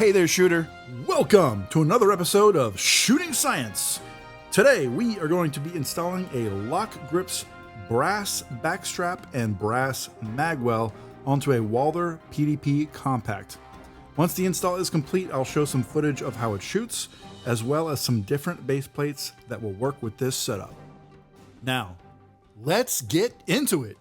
Hey there, shooter. Welcome to another episode of Shooting Science. Today, we are going to be installing a LokGrips brass backstrap and brass magwell onto a Walther PDP Compact. Once the install is complete, I'll show some footage of how it shoots, as well as some different base plates that will work with this setup. Now, let's get into it.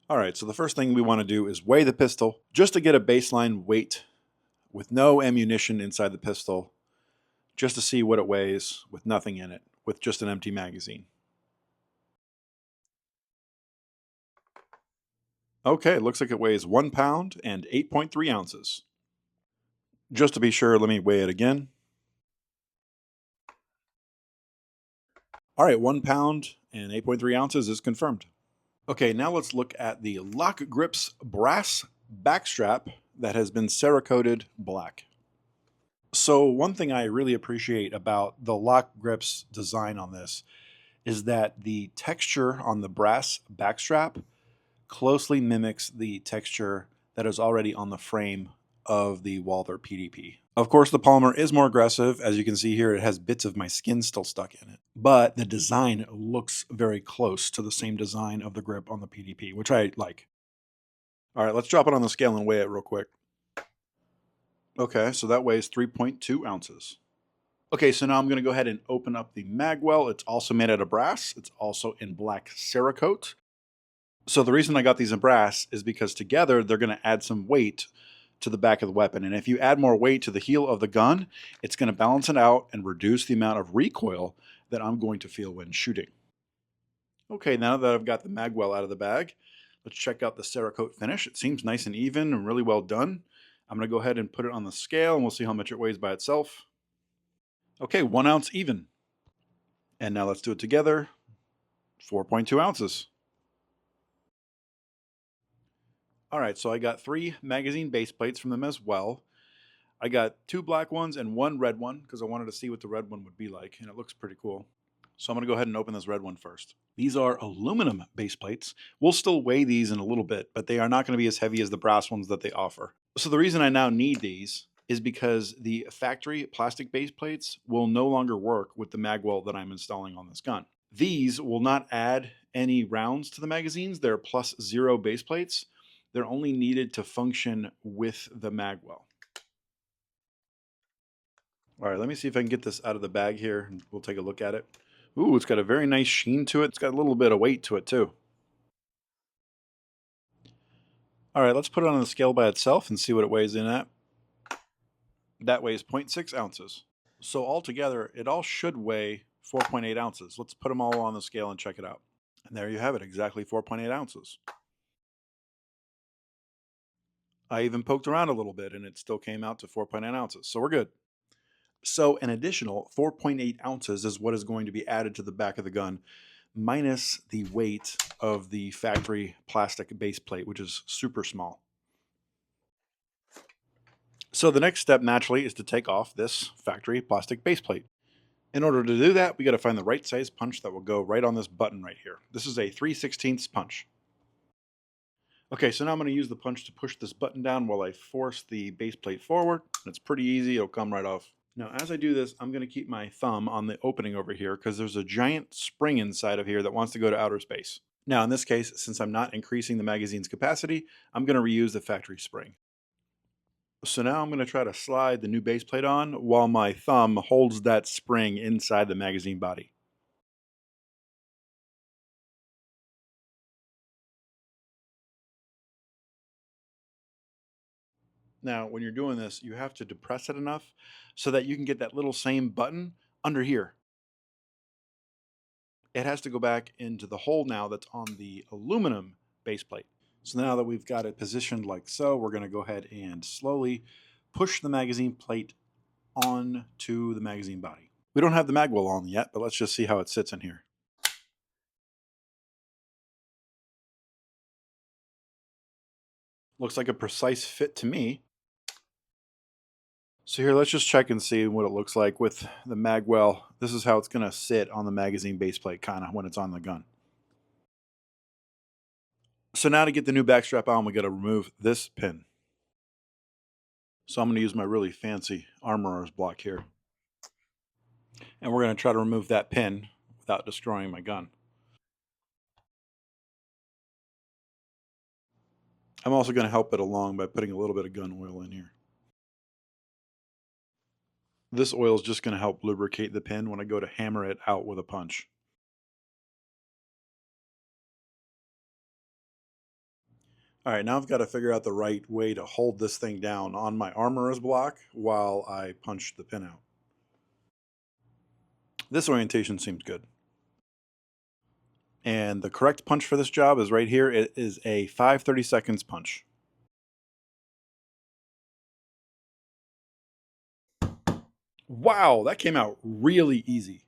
Alright, so the first thing we want to do is weigh the pistol, just to get a baseline weight with no ammunition inside the pistol, just to see what it weighs with nothing in it, with just an empty magazine. Okay, it looks like it weighs 1 pound and 8.3 ounces. Just to be sure, let me weigh it again. Alright, 1 pound and 8.3 ounces is confirmed. Okay, now let's look at the LokGrips brass backstrap that has been Cerakoted black. So one thing I really appreciate about the LokGrips design on this is that the texture on the brass backstrap closely mimics the texture that is already on the frame of the Walther PDP. Of course, the polymer is more aggressive. As you can see here, it has bits of my skin still stuck in it. But the design looks very close to the same design of the grip on the PDP, which I like. All right, let's drop it on the scale and weigh it real quick. Okay, so that weighs 3.2 ounces. Okay, so now I'm going to go ahead and open up the magwell. It's also made out of brass. It's also in black Cerakote. So the reason I got these in brass is because together they're going to add some weight to the back of the weapon. And if you add more weight to the heel of the gun, it's going to balance it out and reduce the amount of recoil that I'm going to feel when shooting. Okay, now that I've got the magwell out of the bag, let's check out the Cerakote finish. It seems nice and even and really well done. I'm going to go ahead and put it on the scale and we'll see how much it weighs by itself. Okay, 1 ounce even. And now let's do it together. 4.2 ounces. All right, so I got 3 magazine base plates from them as well. I got 2 black ones and 1 red one because I wanted to see what the red one would be like, and it looks pretty cool. So I'm going to go ahead and open this red one first. These are aluminum base plates. We'll still weigh these in a little bit, but they are not going to be as heavy as the brass ones that they offer. So the reason I now need these is because the factory plastic base plates will no longer work with the magwell that I'm installing on this gun. These will not add any rounds to the magazines. They're +0 base plates. They're only needed to function with the magwell. All right, let me see if I can get this out of the bag here and we'll take a look at it. Ooh, it's got a very nice sheen to it. It's got a little bit of weight to it too. All right, let's put it on the scale by itself and see what it weighs in at. That weighs 0.6 ounces. So altogether, it all should weigh 4.8 ounces. Let's put them all on the scale and check it out. And there you have it, exactly 4.8 ounces. I even poked around a little bit and it still came out to 4.8 ounces. So we're good. So an additional 4.8 ounces is what is going to be added to the back of the gun, minus the weight of the factory plastic base plate, which is super small. So the next step naturally is to take off this factory plastic base plate. In order to do that, we got to find the right size punch that will go right on this button right here. This is a 3/16 punch. Okay, so now I'm going to use the punch to push this button down while I force the base plate forward. It's pretty easy, it'll come right off. Now, as I do this, I'm going to keep my thumb on the opening over here because there's a giant spring inside of here that wants to go to outer space. Now, in this case, since I'm not increasing the magazine's capacity, I'm going to reuse the factory spring. So now I'm going to try to slide the new base plate on while my thumb holds that spring inside the magazine body. Now, when you're doing this, you have to depress it enough so that you can get that little same button under here. It has to go back into the hole now that's on the aluminum base plate. So now that we've got it positioned like so, we're going to go ahead and slowly push the magazine plate onto the magazine body. We don't have the magwell on yet, but let's just see how it sits in here. Looks like a precise fit to me. So here, let's just check and see what it looks like with the Magwell. This is how it's going to sit on the magazine baseplate, kind of when it's on the gun. So now to get the new backstrap on, we got to remove this pin. So I'm going to use my really fancy armorer's block here. And we're going to try to remove that pin without destroying my gun. I'm also going to help it along by putting a little bit of gun oil in here. This oil is just going to help lubricate the pin when I go to hammer it out with a punch. All right, now I've got to figure out the right way to hold this thing down on my armorer's block while I punch the pin out. This orientation seems good. And the correct punch for this job is right here. It is a 5/32 punch. Wow, that came out really easy.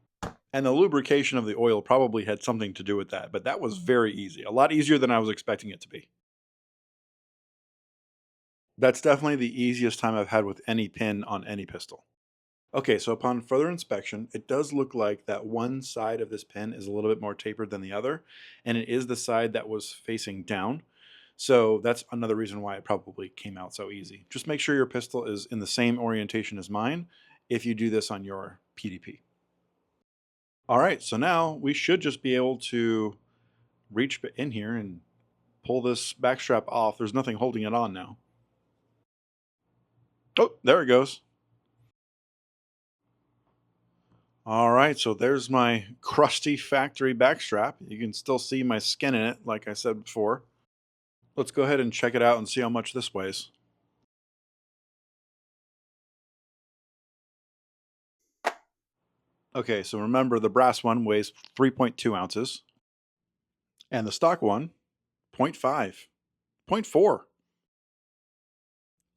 And the lubrication of the oil probably had something to do with that, but that was very easy. A lot easier than I was expecting it to be. That's definitely the easiest time I've had with any pin on any pistol. Okay, so upon further inspection, it does look like that one side of this pin is a little bit more tapered than the other, and it is the side that was facing down. So that's another reason why it probably came out so easy. Just make sure your pistol is in the same orientation as mine if you do this on your PDP. All right, so now we should just be able to reach in here and pull this backstrap off. There's nothing holding it on now. Oh, there it goes. All right, so there's my crusty factory backstrap. You can still see my skin in it, like I said before. Let's go ahead and check it out and see how much this weighs. Okay, so remember the brass one weighs 3.2 ounces, and the stock one, 0.5, zero point 0.4.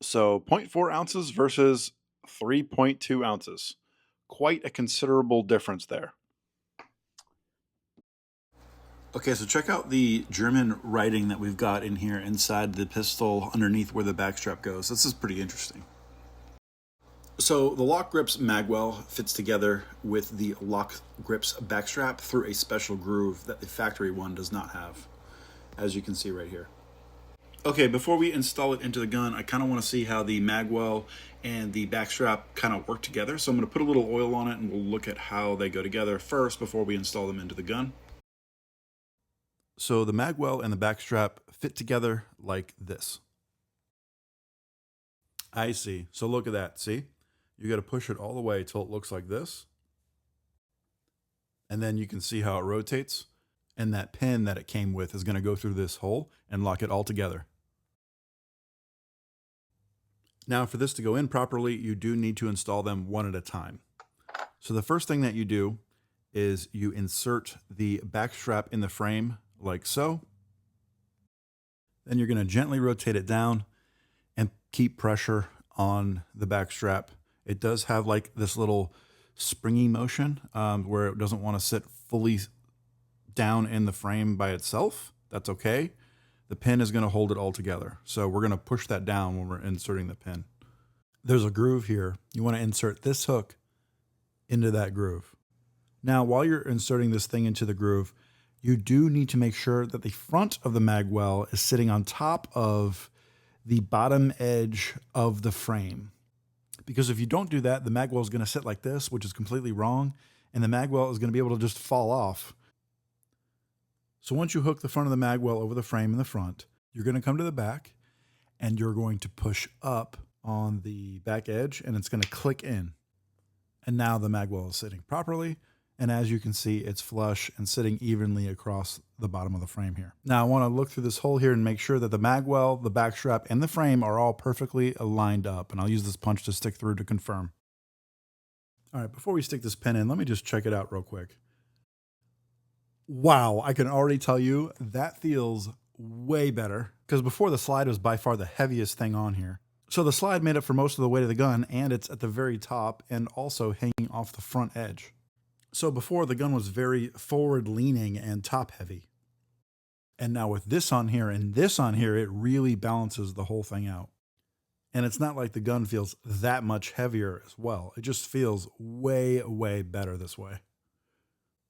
So zero point 0.4 ounces versus 3.2 ounces. Quite a considerable difference there. Okay, so check out the German writing that we've got in here inside the pistol underneath where the backstrap goes. This is pretty interesting. So the LokGrips Magwell fits together with the LokGrips backstrap through a special groove that the factory one does not have, as you can see right here. Okay, before we install it into the gun, I kind of want to see how the Magwell and the backstrap kind of work together. So I'm going to put a little oil on it and we'll look at how they go together first before we install them into the gun. So the Magwell and the backstrap fit together like this. I see. So look at that. See? You got to push it all the way till it looks like this. And then you can see how it rotates. And that pin that it came with is going to go through this hole and lock it all together. Now, for this to go in properly, you do need to install them one at a time. So the first thing that you do is you insert the backstrap in the frame like so. Then you're going to gently rotate it down and keep pressure on the backstrap. It does have like this little springy motion where it doesn't want to sit fully down in the frame by itself. That's okay. The pin is going to hold it all together. So we're going to push that down when we're inserting the pin. There's a groove here. You want to insert this hook into that groove. Now, while you're inserting this thing into the groove, you do need to make sure that the front of the Magwell is sitting on top of the bottom edge of the frame. Because if you don't do that, the Magwell is going to sit like this, which is completely wrong, and the Magwell is going to be able to just fall off. So once you hook the front of the Magwell over the frame in the front, you're going to come to the back, and you're going to push up on the back edge, and it's going to click in. And now the Magwell is sitting properly. And as you can see, it's flush and sitting evenly across the bottom of the frame here. Now I want to look through this hole here and make sure that the Magwell, the backstrap, and the frame are all perfectly lined up. And I'll use this punch to stick through to confirm. All right, before we stick this pin in, let me just check it out real quick. Wow, I can already tell you that feels way better because before the slide was by far the heaviest thing on here. So the slide made up for most of the weight of the gun, and it's at the very top and also hanging off the front edge. So before, the gun was very forward leaning and top heavy. And now with this on here and this on here, it really balances the whole thing out. And it's not like the gun feels that much heavier as well. It just feels way, way better this way.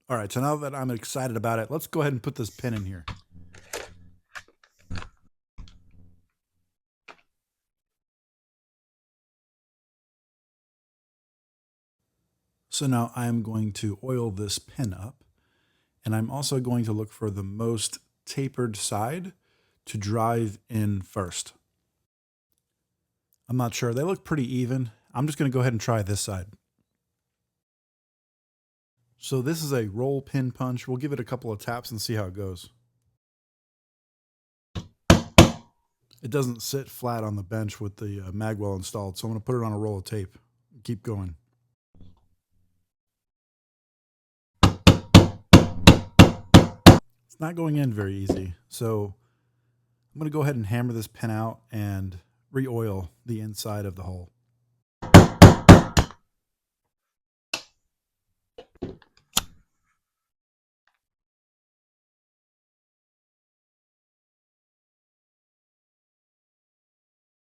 All right, so now that I'm excited about it, let's go ahead and put this pin in here. So now I'm going to oil this pin up, and I'm also going to look for the most tapered side to drive in first. I'm not sure. They look pretty even. I'm just going to go ahead and try this side. So this is a roll pin punch. We'll give it a couple of taps and see how it goes. It doesn't sit flat on the bench with the Magwell installed, so I'm going to put it on a roll of tape. Keep going. It's not going in very easy, so I'm going to go ahead and hammer this pin out and re-oil the inside of the hole.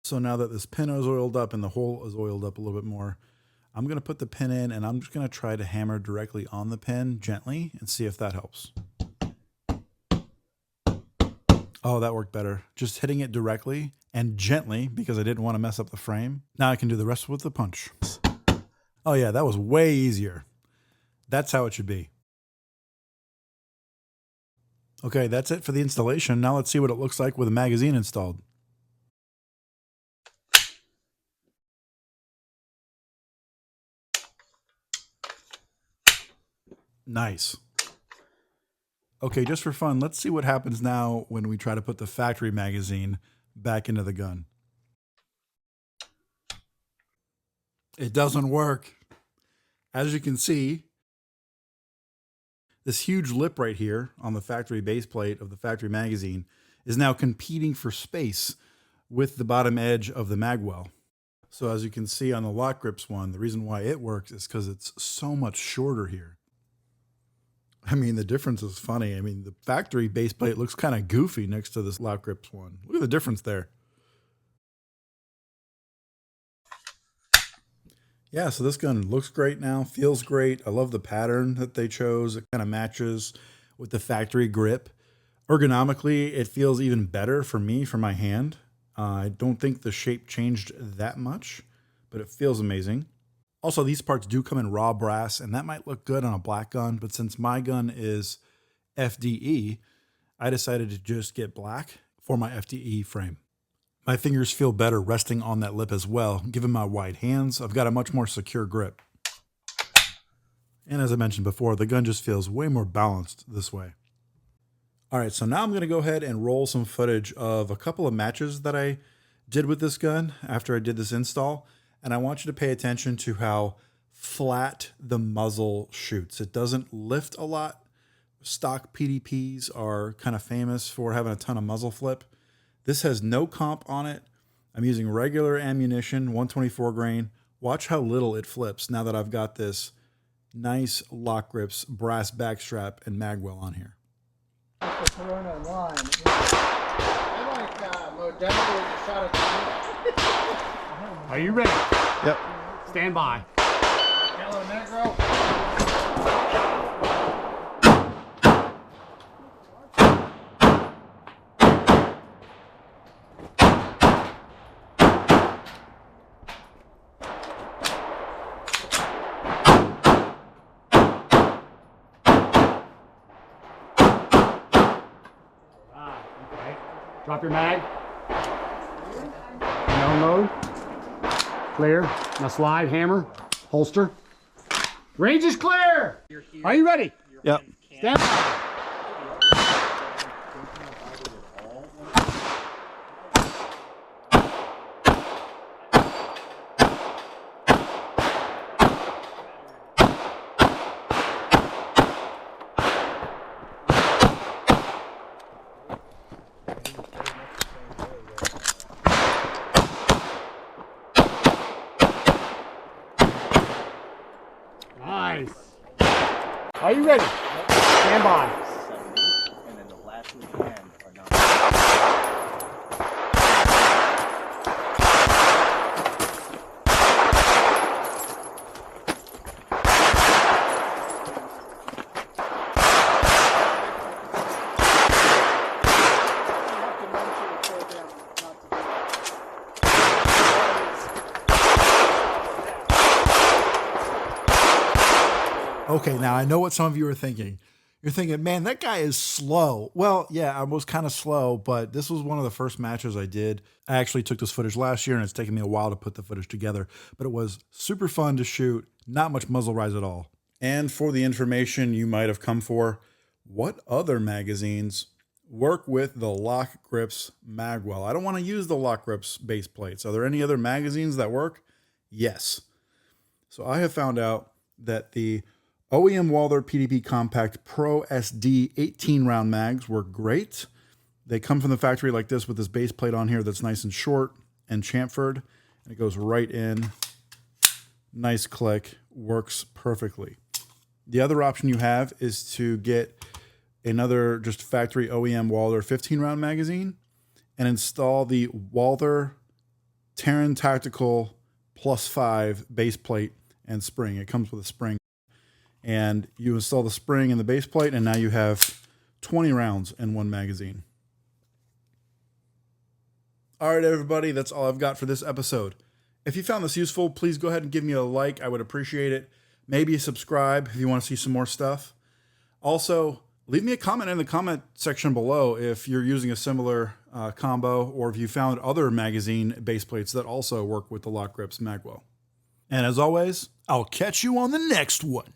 So now that this pin is oiled up and the hole is oiled up a little bit more, I'm going to put the pin in and I'm just going to try to hammer directly on the pin gently and see if that helps. Oh, that worked better. Just hitting it directly and gently because I didn't want to mess up the frame. Now I can do the rest with the punch. Oh yeah, that was way easier. That's how it should be. Okay, that's it for the installation. Now let's see what it looks like with a magazine installed. Nice. Okay, just for fun, let's see what happens now when we try to put the factory magazine back into the gun. It doesn't work. As you can see, this huge lip right here on the factory base plate of the factory magazine is now competing for space with the bottom edge of the Magwell. So as you can see on the LokGrips one, the reason why it works is because it's so much shorter here. I mean, the difference is funny. I mean, the factory base plate looks kind of goofy next to this LokGrips one. Look at the difference there. Yeah, so this gun looks great now, feels great. I love the pattern that they chose. It kind of matches with the factory grip. Ergonomically, it feels even better for me, for my hand. I don't think the shape changed that much, but it feels amazing. Also, these parts do come in raw brass, and that might look good on a black gun, but since my gun is FDE, I decided to just get black for my FDE frame. My fingers feel better resting on that lip as well. Given my wide hands, I've got a much more secure grip. And as I mentioned before, the gun just feels way more balanced this way. All right, so now I'm going to go ahead and roll some footage of a couple of matches that I did with this gun after I did this install. And I want you to pay attention to how flat the muzzle shoots. It doesn't lift a lot. Stock PDPs are kind of famous for having a ton of muzzle flip. This has no comp on it. I'm using regular ammunition, 124 grain. Watch how little it flips now that I've got this nice LokGrips brass backstrap and Magwell on here. Are you ready? Yep. Stand by. Hello, Negro. Okay. Drop your mag. No load. Clear. Now slide, hammer, holster. Range is clear. Are you ready? Yep. Stand by. Nice. Are you ready? Stand by. And then the last two at the end are not. Okay, now I know what some of you are thinking. You're thinking, man, that guy is slow. Well, yeah, I was kind of slow, but this was one of the first matches I did. I actually took this footage last year, and it's taken me a while to put the footage together, but it was super fun to shoot, not much muzzle rise at all. And for the information you might have come for, what other magazines work with the LokGrips Magwell? I don't want to use the LokGrips base plates. Are there any other magazines that work? Yes. So I have found out that the OEM Walther PDP Compact Pro SD 18 round mags work great. They come from the factory like this with this base plate on here that's nice and short and chamfered, and it goes right in. Nice click, works perfectly. The other option you have is to get another just factory OEM Walther 15 round magazine and install the Walther Terran Tactical +5 base plate and spring. It comes with a spring. And you install the spring in the base plate, and now you have 20 rounds in one magazine. All right, everybody, that's all I've got for this episode. If you found this useful, please go ahead and give me a like. I would appreciate it. Maybe subscribe if you want to see some more stuff. Also, leave me a comment in the comment section below if you're using a similar combo, or if you found other magazine base plates that also work with the LokGrips Magwell. And as always, I'll catch you on the next one.